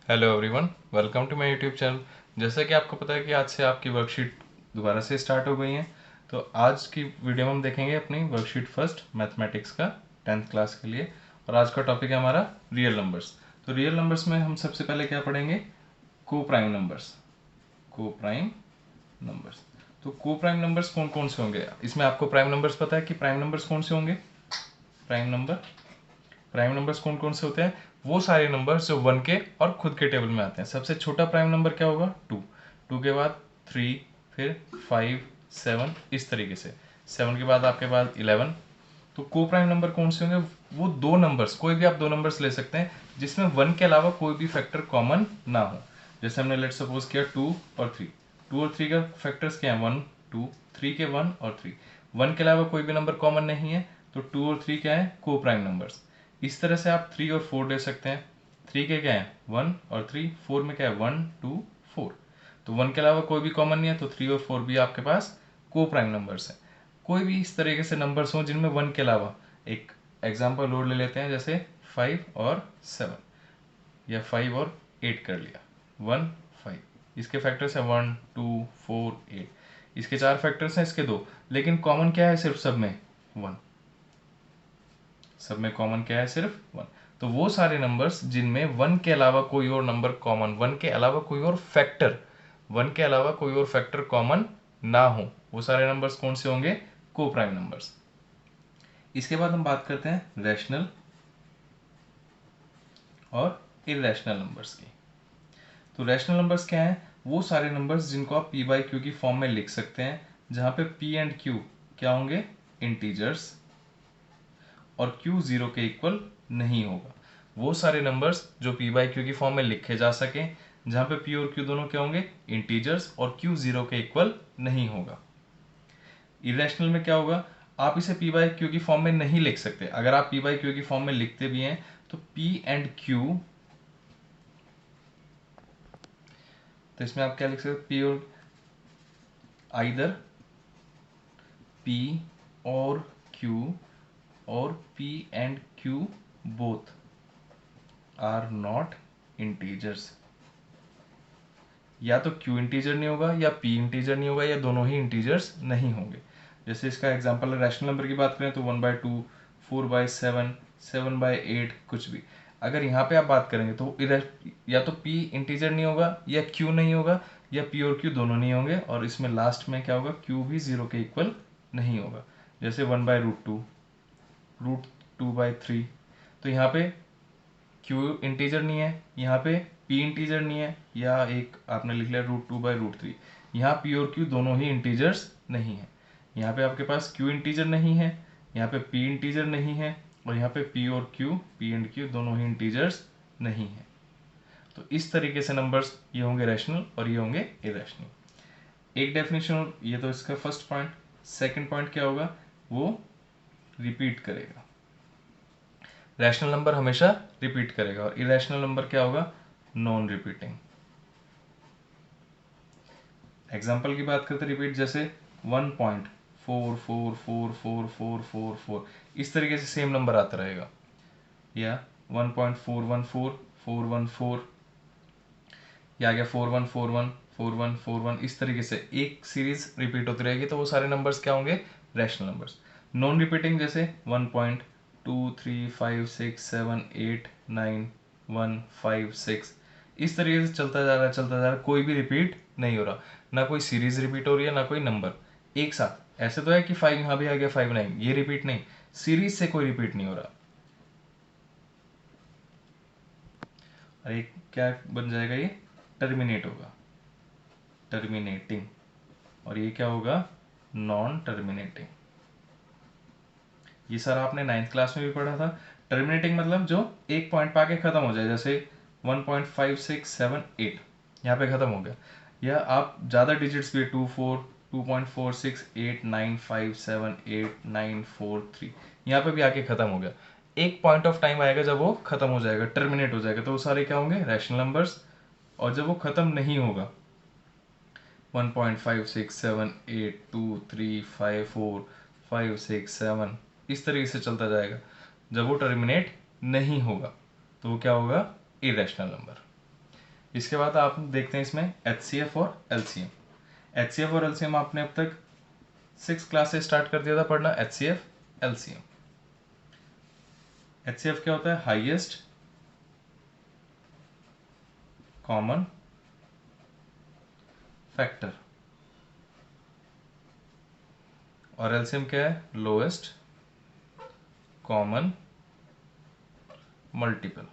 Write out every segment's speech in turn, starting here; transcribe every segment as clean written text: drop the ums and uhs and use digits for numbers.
Hello everyone, welcome to my YouTube channel. जैसा कि आपको पता है कि आज से आपकी वर्कशीट दोबारा से स्टार्ट हो गई है। तो आज की वीडियो में हम देखेंगे अपनी वर्कशीट फर्स्ट मैथमेटिक्स का 10th क्लास के लिए। और आज का टॉपिक है हमारा रियल नंबर्स। तो रियल नंबर्स में हम सबसे पहले क्या पढ़ेंगे? को प्राइम नंबर्स। को प्राइम नंबर्स। तो को प्राइम नंबर्स कौन कौन से होंगे? इसमें आपको प्राइम नंबर्स पता है कि प्राइम नंबर्स कौन से होंगे? प्राइम नंबर्स कौन कौन से होते हैं? वो सारे नंबर्स जो वन के और खुद के टेबल में आते हैं। सबसे छोटा प्राइम नंबर क्या होगा? टू। टू के बाद थ्री, फिर फाइव, सेवन, इस तरीके से। सेवन के बाद आपके पास 11। तो को प्राइम नंबर कौन से होंगे? वो दो नंबर्स, कोई भी आप दो नंबर्स ले सकते हैं जिसमें वन के अलावा कोई भी फैक्टर कॉमन ना हो। जैसे हमने लेट सपोज किया टू और थ्री। टू और थ्री का फैक्टर्स क्या है? वन, टू, थ्री के वन और थ्री। वन के अलावा कोई भी नंबर कॉमन नहीं है, तो टू और थ्री क्या है? को प्राइम नंबर्स। इस तरह से आप थ्री और फोर ले सकते हैं। थ्री के क्या है? वन और थ्री। फोर में क्या है? One, two, four. तो वन के अलावा कोई भी कॉमन नहीं है, तो थ्री और फोर भी आपके पास को प्राइम नंबर्स है। कोई भी इस तरीके से नंबर्स हों जिनमें वन के अलावा, एक एग्जाम्पल और ले लेते हैं, जैसे फाइव और सेवन, या फाइव और एट कर लिया। वन, फाइव, इसके फैक्टर्स हैं वन, टू, फोर, एट। इसके चार फैक्टर्स हैं, इसके दो, लेकिन कॉमन क्या है सिर्फ सब में? वन। सब में कॉमन क्या है? सिर्फ वन। तो वो सारे नंबर्स जिनमें वन के अलावा कोई और नंबर कॉमन, वन के अलावा कोई और फैक्टर, वन के अलावा कोई और फैक्टर कॉमन ना हो, वो सारे नंबर्स कौन से होंगे? को प्राइम नंबर्स। इसके बाद हम बात करते हैं रैशनल और इरेशनल नंबर्स की। तो रैशनल नंबर्स क्या है? वो सारे नंबर्स जिनको आप पी बाई क्यू की फॉर्म में लिख सकते हैं, जहां पे पी एंड क्यू क्या होंगे? इंटीजर्स, और क्यू जीरो के इक्वल नहीं होगा। वो सारे नंबर्स जो पी बाई क्यू की फॉर्म में लिखे जा सके, जहां पे पी और क्यू दोनों क्या होंगे? इंटीजर्स, और क्यू जीरो के इक्वल नहीं होगा। इरेशनल में क्या होगा? आप इसे पी बाई क्यू की फॉर्म में नहीं लिख सकते। अगर आप पी बाई क्यू की फॉर्म में लिखते भी हैं तो पी एंड क्यू, तो इसमें आप क्या लिख सकते? पी और आइदर पी और क्यू, और P and Q both are not integers. या तो क्यू इंटीजर नहीं होगा, या पी इंटीजर नहीं होगा, या दोनों ही इंटीजर्स नहीं होंगे। जैसे इसका एग्जांपल रैशनल नंबर की बात करें तो one by two, four by seven, seven by eight, कुछ भी। अगर यहाँ पे आप बात करेंगे तो या तो पी इंटीजर नहीं होगा, या क्यू नहीं होगा, या पी और क्यू दोनों नहीं होंगे, और इसमें लास्ट में क्या होगा? क्यू भी जीरो के इक्वल नहीं होगा। जैसे one by root two, root two by three. तो यहाँ पे क्यू इंटीजर नहीं है, यहाँ पे पी इंटीजर नहीं है, या एक आपने लिख लिया root two by root three. यहाँ पी और क्यू दोनों ही इंटीजर्स नहीं है। यहाँ पे आपके पास क्यू इंटीजर नहीं है, यहाँ पे पी इंटीजर नहीं है, और यहाँ पे पी और क्यू, पी एंड क्यू दोनों ही इंटीजर्स नहीं है। तो इस तरीके से नंबर्स ये होंगे रैशनल और ये होंगे इरेशनल। एक डेफिनेशन, ये तो इसका फर्स्ट पॉइंट। सेकंड पॉइंट क्या होगा? वो रिपीट करेगा। रैशनल नंबर हमेशा रिपीट करेगा, और इरेशनल नंबर क्या होगा? Non repeating. एग्जाम्पल की बात करते रिपीट, जैसे 1.44444444, इस तरीके से सेम नंबर आता रहेगा। या 1.414444, या आ गया 41414141, इस तरीके से एक सीरीज रिपीट होती रहेगी। तो वो सारे नंबर्स क्या होंगे? Rational numbers. नॉन रिपीटिंग जैसे 1.2357889156, इस तरीके से चलता जा रहा है, चलता जा रहा है, कोई भी रिपीट नहीं हो रहा। ना कोई सीरीज रिपीट हो रही है, ना कोई नंबर एक साथ। ऐसे तो है कि फाइव यहाँ भी आ गया, फाइव नाइन, ये रिपीट नहीं, सीरीज से कोई रिपीट नहीं हो रहा। और एक क्या बन जाएगा? ये टर्मिनेट होगा, टर्मिनेटिंग। और ये क्या होगा? Non terminating. ये सर आपने नाइन्थ क्लास में भी पढ़ा था। टर्मिनेटिंग मतलब जो एक पॉइंट पे आके खत्म हो जाए, जैसे 1.5678 यहाँ पे खत्म हो गया। या आप ज़्यादा डिजिट्स भी, 2.4689578943, यहाँ पे भी आके खत्म हो गया। एक पॉइंट ऑफ टाइम आएगा जब वो खत्म हो जाएगा, टर्मिनेट हो जाएगा, तो वो सारे क्या होंगे? Rational numbers. और जब वो खत्म नहीं होगा, 1.5678235456 इस तरीके से चलता जाएगा, जब वो टर्मिनेट नहीं होगा तो वो क्या होगा? Irrational number. इसके बाद आप देखते हैं इसमें HCF और LCM। HCF और LCM आपने अब तक 6 क्लास से स्टार्ट कर दिया था पढ़ना। HCF LCM। HCF क्या होता है? Highest common factor. और LCM क्या है? Lowest common multiple.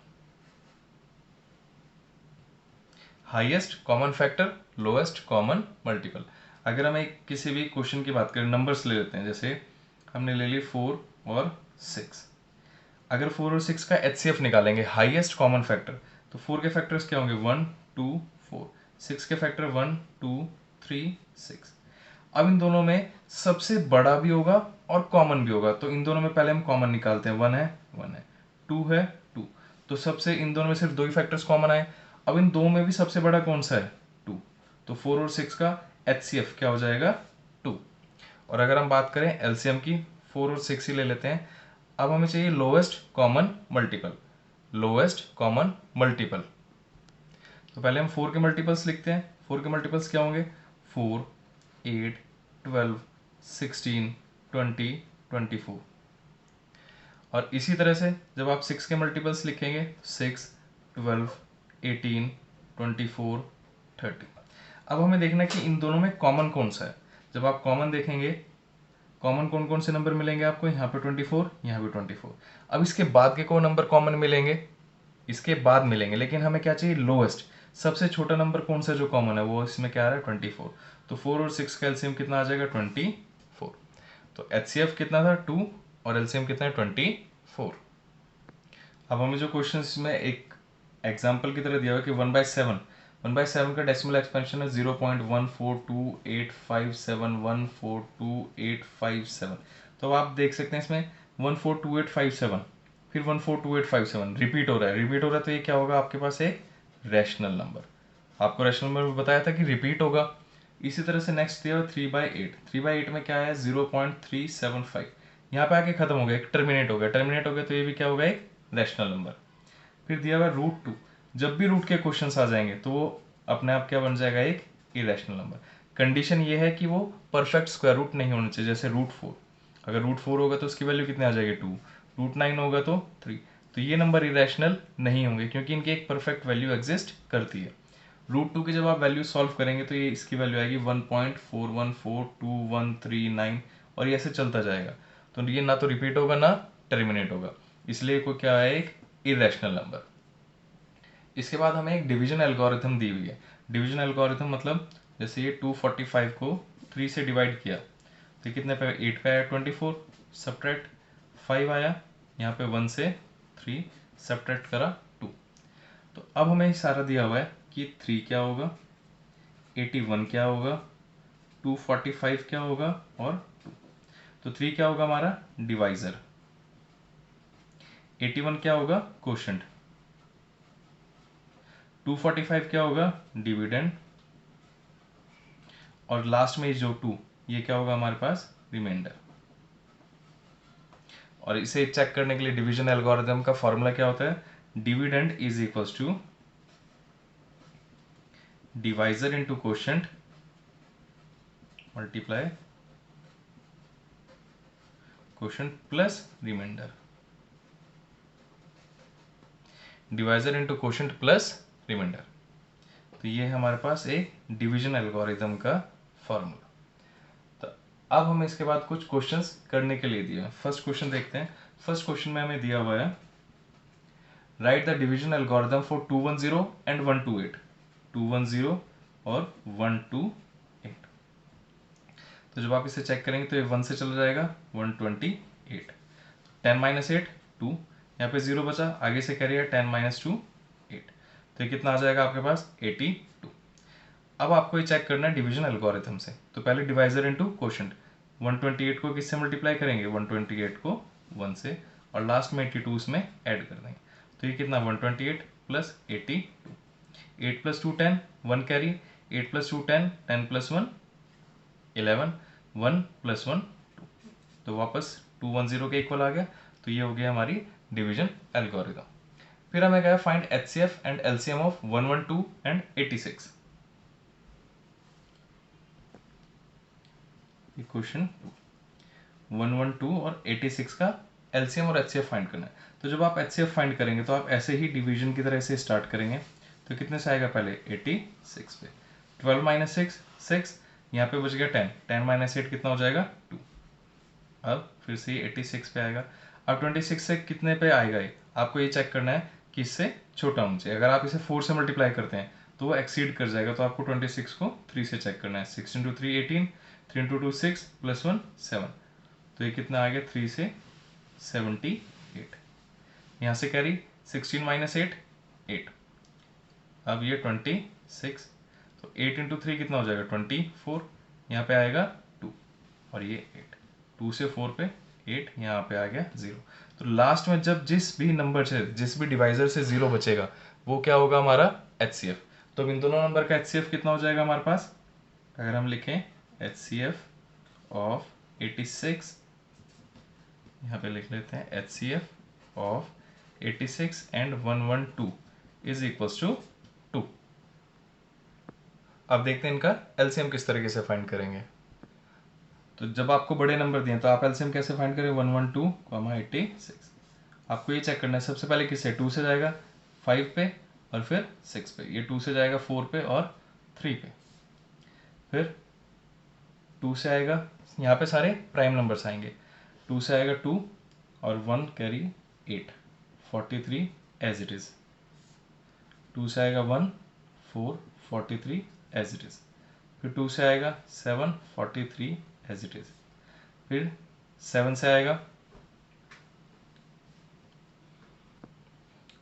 Highest common factor, lowest common multiple. अगर हम एक किसी भी क्वेश्चन की बात करें, नंबर्स ले लेते हैं, जैसे हमने ले ली 4 और 6। अगर 4 और 6 का HCF निकालेंगे, हाईएस्ट कॉमन फैक्टर, तो 4 के फैक्टर्स क्या होंगे? 1 2 4। 6 के फैक्टर 1 2 3 6। अब इन दोनों में सबसे बड़ा भी होगा और कॉमन भी होगा, तो इन दोनों में पहले हम कॉमन निकालते हैं। 1 है 1 है, 2 है 2। तो सबसे इन दोनों में सिर्फ दो ही फैक्टर्स कॉमन आए। अब इन दो में भी सबसे बड़ा कौन सा है? 2। तो 4 और 6 का HCF क्या हो जाएगा? 2। और अगर हम बात करें LCM की, 4 और 6 ही ले लेते हैं। अब हमें चाहिए lowest common multiple. Lowest common multiple, तो पहले हम 4 के मल्टीपल्स लिखते हैं। 4 के मल्टीपल्स क्या होंगे? 4 8 12 16 20 24। और इसी तरह से जब आप 6 के मल्टीपल्स लिखेंगे, 6 12 18 24 30। अब हमें देखना है कि इन दोनों में कॉमन कौन सा है। जब आप कॉमन देखेंगे, कॉमन कौन कौन से नंबर मिलेंगे आपको? यहाँ पे 24, यहाँ पे 24। अब इसके बाद के कौन नंबर कॉमन मिलेंगे? इसके बाद मिलेंगे, लेकिन हमें क्या चाहिए? लोएस्ट। सबसे छोटा नंबर कौन सा जो कॉमन है, वो इसमें क्या आ रहा है? 24। तो 4 और 6 का एलसीएम कितना आ जाएगा? 24। तो HCF कितना था? 2। और एलसीएम कितना है? 24। अब हमें जो क्वेश्चन इसमें एक एग्जाम्पल की तरह दिया हुआ कि 1/7, 1/7 का डेसिमल एक्सपेंशन है 0.142857142857। तो अब आप देख सकते हैं इसमें 142857, फिर 142857 रिपीट हो रहा है, रिपीट हो रहा है, तो ये क्या होगा आपके पास? एक रैशनल नंबर। आपको रैशनल नंबर बताया था कि रिपीट होगा। इसी तरह से नेक्स्ट दिया 3/8। 3/8 में क्या है? 0.375। यहाँ पे आके खत्म हो गया, एक टर्मिनेट हो गया, टर्मिनेट हो गया, तो ये भी क्या होगा? एक रैशनल नंबर। फिर दिया हुआ √2। जब भी रूट के क्वेश्चंस आ जाएंगे तो वो अपने आप क्या बन जाएगा? एक इरेशनल नंबर। कंडीशन ये है कि वो परफेक्ट स्क्वायर रूट नहीं होना चाहिए। जैसे √4, अगर √4 होगा तो उसकी वैल्यू कितनी आ जाएगी? 2। √9 होगा तो 3। तो ये नंबर इरेशनल नहीं होंगे क्योंकि इनकी एक परफेक्ट वैल्यू एग्जिस्ट करती है। √2 की जब आप वैल्यू सॉल्व करेंगे तो ये इसकी वैल्यू आएगी 1.414239, और ये ऐसे चलता जाएगा। तो ये ना तो रिपीट होगा ना टर्मिनेट होगा, इसलिए कोई क्या है? एक इरेशनल नंबर। इसके बाद हमें एक डिवीजन एल्गोरिथम दी हुई है। डिवीजन एल्गोरिथम मतलब जैसे ये 245 को 3 से डिवाइड किया तो कितने पे? 8 पे आया 24, सब्ट्रैक्ट 5 आया, यहाँ पे 1 से 3 सब्ट्रैक्ट करा 2। तो अब हमें सारा दिया हुआ है कि 3 क्या होगा, 81 क्या होगा, 245 क्या होगा और 2। तो 3 क्या होगा हमारा? डिवाइजर। 81 क्या होगा? कोशेंट। 245 क्या होगा? डिविडेंड। और लास्ट में जो 2, ये क्या होगा हमारे पास? रिमाइंडर। और इसे चेक करने के लिए डिवीजन एल्गोरिथम का फॉर्मूला क्या होता है? Dividend is equals to divisor into quotient multiply quotient plus remainder. Divisor into quotient plus remainder. तो ये है हमारे पास एक डिवीजन एल्गोरिथम का फॉर्मूला। तो अब हमें इसके बाद कुछ क्वेश्चंस करने के लिए दिए हैं। फर्स्ट क्वेश्चन देखते हैं। फर्स्ट क्वेश्चन में हमें दिया हुआ है right the division algorithm for 210 and 128। 210 और 128। तो जब आप इसे चेक करेंगे तो ये 1 से चला जाएगा 128। 10 - 8 2, यहाँ पे 0 बचा, आगे से कैरी है 10 - 2 8। तो ये कितना आ जाएगा आपके पास? 82। अब आपको ये चेक करना है डिवीजन एल्गोरिथम से। तो पहले डिवाइजर इनटू कोशेंट। 128 को किससे मल्टीप्लाई करेंगे? 128 को 1 से, और लास्ट में 82 इसमें ऐड कर देंगे। तो ये कितना? 128 प्लस 82। 8 + 2 10, 1 कैरी, 8 + 2 10, 10 + 1 11, 1 + 1 2। तो वापस 210 के इक्वल आ गया। तो ये हो गया हमारी डिवीजन एल्गोरिथम। फिर हमें कहा find HCF and LCM of 112 and 86। Question 112 और 86 का LCM और HCF फाइंड करना है। तो जब आप HCF फाइंड करेंगे तो आप ऐसे ही डिवीजन की तरह से स्टार्ट करेंगे। तो कितने से आएगा पहले 86 पे 12 माइनस 6 यहाँ पे बच गया 10, 10 माइनस 8 कितना हो जाएगा 2। अब फिर से 86 पे आएगा। अब 26 से कितने पे आएगा ये आपको ये चेक करना है कि इससे छोटा होना चाहिए। अगर आप इसे 4 से मल्टीप्लाई करते हैं तो वो एक्सीड कर जाएगा। तो आपको 26 को 3 से चेक करना है। 6 इंटू 3 18, 3 इंटू 2 6 प्लस 1 7। तो ये कितना आ गया 3 से 78। यहाँ से कैरी 16 माइनस 8 8। अब ये 26। तो 8 इंटू 3 कितना हो जाएगा 24। यहाँ पे आएगा 2 और ये 8। 2 से 4 पे 8, यहाँ पे आ गया 0। तो लास्ट में जब जिस भी नंबर से जिस भी डिवाइजर से 0 बचेगा वो क्या होगा हमारा HCF। तो अब इन दोनों नंबर का HCF कितना हो जाएगा हमारे पास। अगर हम लिखें HCF ऑफ 86, यहाँ पे लिख लेते हैं HCF of 86 and 112 is equals to 2। अब देखते हैं इनका LCM किस तरीके से फाइंड करेंगे। तो जब आपको बड़े नंबर दिए तो आप LCM कैसे फाइंड करें 112, 86। आपको ये चेक करना है सबसे पहले किससे 2 से जाएगा 5 पे और फिर 6 पे। ये 2 से जाएगा 4 पे और 3 पे। फिर 2 से आएगा, यहाँ पे सारे प्राइम नंबर्स आएंगे। 2 से आएगा 2 और 1 कैरी 8, 43 एज इट इज़। 2 से आएगा 1 4 43 एज इट इज़। फिर 2 से आएगा 7 43 एज इट इज़। फिर 7 से आएगा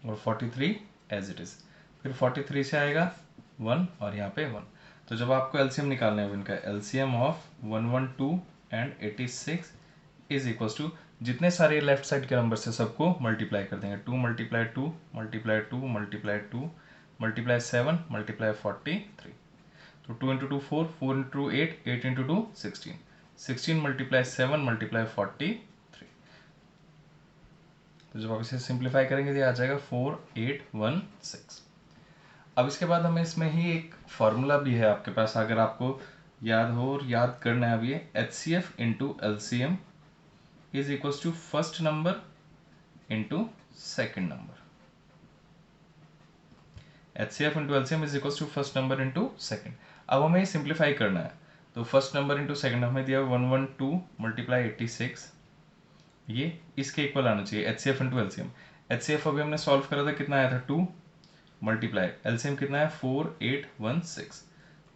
और 43 एज इट इज़। फिर 43 से आएगा 1 और यहाँ पे 1। तो जब आपको LCM निकालना है इनका LCM of 112 and 86 is equals to जितने सारे लेफ्ट साइड के नंबर से सबको मल्टीप्लाई कर देंगे। 2 multiply 2 multiply 2 multiply 2 multiply 7 multiply 43। तो 2 into 2 4, 4 into 8, 8 into 2 16, 16 multiply 7 multiply 43। तो जब आप इसे सिंप्लीफाई करेंगे तो ये आ जाएगा 4816। अब इसके बाद हमें इसमें ही एक फॉर्मूला भी है आपके पास, अगर आपको याद हो और याद करना है। अब ये HCF into LCM is equals to first number into second number. HCF into LCM is equals to first number into second. अब हमें सिंप्लीफाई करना है। तो फर्स्ट नंबर इंटू सेकेंड हमें दिया 112 मल्टीप्लाई 86, ये इसके इक्वल आना चाहिए HCF इंटू LCM। HCF अभी हमने सॉल्व करा था, कितना आया था 2 मल्टीप्लाई LCM कितना है 4816।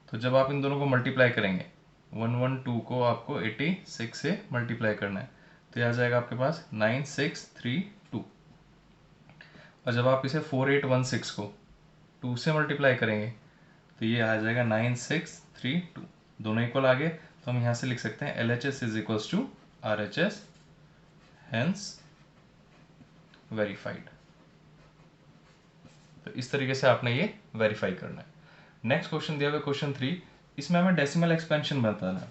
तो जब आप इन दोनों को मल्टीप्लाई करेंगे 112 को आपको 86 से मल्टीप्लाई करना है तो यह आ जाएगा आपके पास 9632। और जब आप इसे 4816 को 2 से मल्टीप्लाई करेंगे तो ये आ जाएगा 9632। दोनों इक्वल आ गए तो हम यहाँ से लिख सकते हैं LHS is equals to RHS, hence verified. तो इस तरीके से आपने ये वेरीफाई करना है। नेक्स्ट क्वेश्चन दिया हुआ क्वेश्चन 3, इसमें हमें डेसिमल एक्सपेंशन बताना है।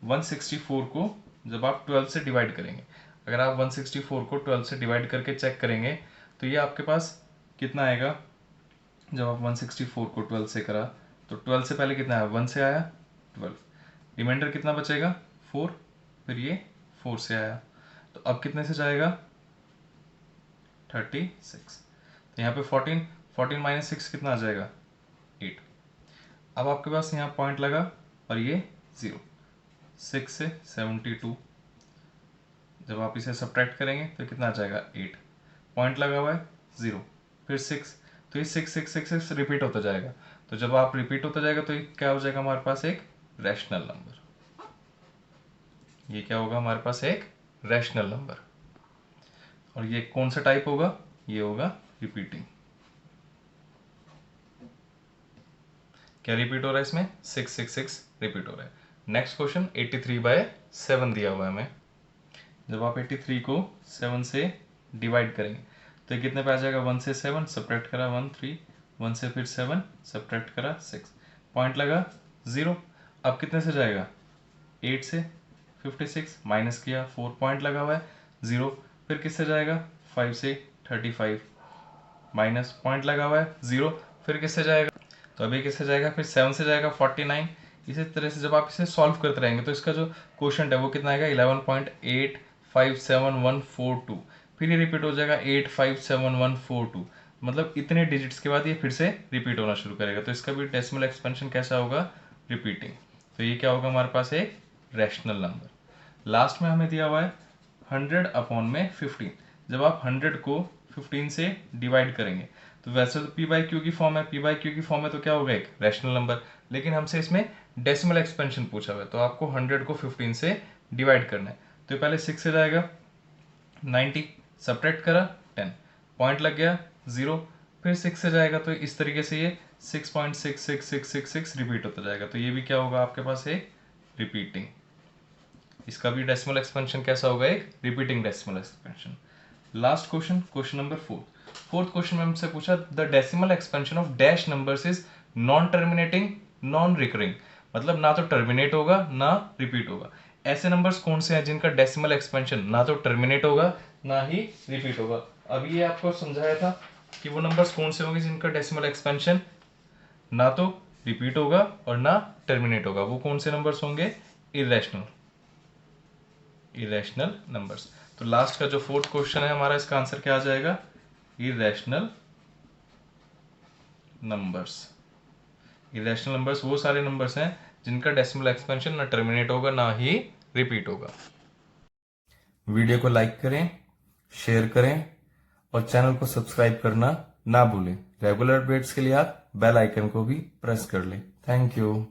164 को जब आप 12 से डिवाइड करेंगे, अगर आप 164 को 12 से डिवाइड करके चेक करेंगे तो ये आपके पास कितना आएगा। जब आप 164 को 12 से करा तो 12 से पहले कितना आया 1 से आया 12, रिमाइंडर कितना बचेगा 4, फिर ये 4 से आया तो अब कितने से जाएगा 36। तो यहाँ पे 14 माइनस 6 कितना आ जाएगा 8। अब आपके पास यहाँ पॉइंट लगा और ये 0, 6 से 72। जब आप इसे सब्ट्रैक्ट करेंगे तो कितना आ जाएगा 8, पॉइंट लगा हुआ है 0, फिर 6। तो ये 6 6 6 6 रिपीट होता जाएगा। तो जब आप रिपीट होता जाएगा तो ये क्या हो जाएगा हमारे पास एक रैशनल नंबर। ये क्या होगा हमारे पास एक रैशनल नंबर। और ये कौन सा टाइप होगा, ये होगा रिपीटिंग। क्या रिपीट हो रहा है इसमें 6 6 6 रिपीट हो रहा है। नेक्स्ट क्वेश्चन 83/7 दिया हुआ है हमें। जब आप 83 को 7 से डिवाइड करेंगे तो कितने पे आ जाएगा 1 से 7 सब्ट्रैक्ट करा 1 3, 1 से फिर 7 सब्ट्रैक्ट करा 6, पॉइंट लगा 0। अब कितने से जाएगा 8 से 56, माइनस किया 4, पॉइंट लगा हुआ है 0, फिर किससे जाएगा 5 से 35, माइनस पॉइंट लगा हुआ है 0, फिर किससे जाएगा, तो अभी किससे जाएगा, फिर 7 से जाएगा 49। इसी तरह से जब आप इसे सॉल्व करते रहेंगे तो इसका जो क्वोशंट है वो कितना आएगा 11.857142, फिर ये रिपीट हो जाएगा 857142, मतलब इतने डिजिट्स के बाद ये फिर से रिपीट होना शुरू करेगा। तो इसका भी डेसिमल एक्सपेंशन कैसा होगा, रिपीटिंग। तो ये क्या होगा हमारे पास एक रैशनल नंबर। लास्ट में हमें दिया हुआ है 100 अपॉन में 15। जब आप 100 को 15 से डिवाइड करेंगे तो वैसे तो पी बाई क्यू की फॉर्म है, पी बाई क्यू की फॉर्म है तो क्या होगा एक रैशनल नंबर, लेकिन हमसे इसमें डेसिमल एक्सपेंशन पूछा हुआ है तो आपको 100 को 15 से डिवाइड करना है। तो पहले 6 से जाएगा 90, सब्ट्रैक्ट करा 10, पॉइंट लग गया 0, फिर 6 से जाएगा तो इस तरीके से ये 6.66666 रिपीट होता जाएगा। तो ये भी क्या होगा आपके पास एक रिपीटिंग। इसका भी डेसिमल एक्सपेंशन कैसा होगा, एक repeating decimal expansion. Last question, question number 4th question में हमसे पूछा the decimal expansion of dash numbers is non terminating non recurring, मतलब ना तो टर्मिनेट होगा ना रिपीट होगा। ऐसे नंबर्स कौन से हैं जिनका डेसिमल एक्सपेंशन ना तो टर्मिनेट होगा ना ही रिपीट होगा। अभी ये आपको समझाया था कि वो नंबर्स कौन से होंगे जिनका डेसिमल एक्सपेंशन ना तो रिपीट होगा और ना टर्मिनेट होगा। वो कौन से नंबर्स होंगे, इरेशनल नंबर्स। तो लास्ट का जो 4th क्वेश्चन है हमारा, इसका आंसर क्या आ जाएगा, इरेशनल नंबर्स। इरेशनल नंबर्स वो सारे नंबर्स हैं जिनका डेसिमल एक्सपेंशन ना टर्मिनेट होगा ना ही रिपीट होगा। वीडियो को लाइक करें, शेयर करें और चैनल को सब्सक्राइब करना ना भूलें। रेगुलर अपडेट्स के लिए आप बेल आइकन को भी प्रेस कर लें। Thank you.